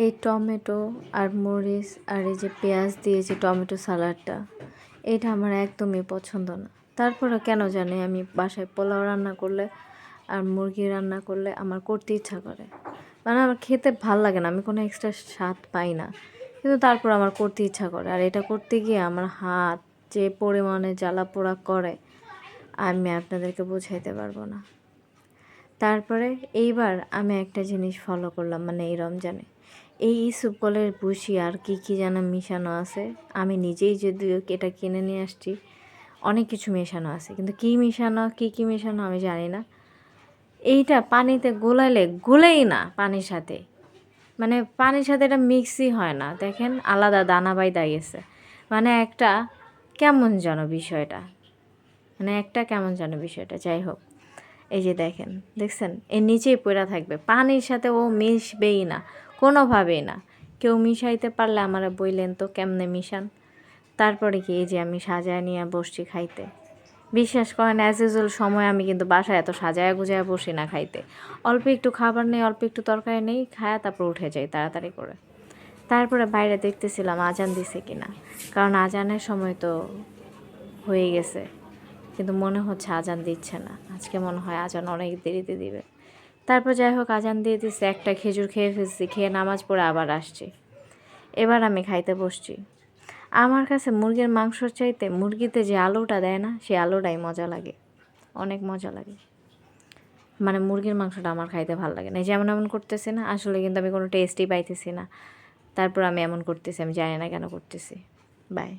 এই টমেটো আর মরিচ আর এই যে পেঁয়াজ দিয়ে যে টমেটো সালাডটা, এটা আমার একদমই পছন্দ না। তারপরে কেন জানি আমি বাসায় পোলাও রান্না করলে আর মুরগি রান্না করলে আমার করতে ইচ্ছা করে। মানে আমার খেতে ভাল লাগে না, আমি কোনো এক্সট্রা স্বাদ পাই না, কিন্তু তারপর আমার করতে ইচ্ছা করে। আর এটা করতে গিয়ে আমার হাত যে পরিমাণে জ্বালা পোড়া করে আমি আপনাদেরকে বোঝাইতে পারবো না। তারপরে এইবার আমি একটা জিনিস ফলো করলাম, মানে এই রমজানে এই ইসবগুলের ভুসি আর কি যেন মিশানো আছে। আমি নিজেই যদিও এটা কিনে নিয়ে আসছি, অনেক কিছু মেশানো আছে, কিন্তু কি মিশানো আমি জানি না। এইটা পানিতে গোলাইলে গোলেই না পানির সাথে, মানে পানির সাথে এটা মিক্সই হয় না। দেখেন আলাদা দানা বাইদা গেছে, মানে একটা কেমন যেন বিষয়টা, যাই হোক, এই যে দেখছেন এর নিচেই পড়া থাকবে, পানির সাথে ও মিশবেই না কোনোভাবেই না। কেউ মিশাইতে পারলে আমারা বইলেন তো কেমনে মিশান। তারপরে কি এই যে আমি সাজায় নিয়ে বসছি খাইতে। বিশ্বাস করেন অ্যাজ ইউজুয়াল সময় আমি কিন্তু বাসায় এত সাজায় গুজায় বসি না খাইতে। অল্প একটু খাবার নেই, অল্প একটু তরকারি নেই, খায়া তারপর উঠে যাই তাড়াতাড়ি করে। তারপরে বাইরে দেখতেছিলাম আজান দিছে কিনা, কারণ আজানের সময় তো হয়ে গেছে, কিন্তু মনে হচ্ছে আজান দিচ্ছে না। আজকে মনে হয় আজান অনেক দেরিতে দিবে। তারপর যাই হোক আজান দিয়ে দিচ্ছে, একটা খেজুর খেয়ে ফেলছি, খেয়ে নামাজ পড়ে আবার আসছি। এবার আমি খাইতে বসছি। আমার কাছে মুরগির মাংসর চাইতে মুরগিতে যে আলুটা দেয় না, সেই আলুটাই মজা লাগে, অনেক মজা লাগে। মানে মুরগির মাংসটা আমার খাইতে ভালো লাগে না। যেমন এমন করতেছি না, আসলে কিন্তু আমি কোনো টেস্টই পাইতেছি না। তারপর আমি এমন করতেছি, আমি জানি না কেন করতেছি। বাই।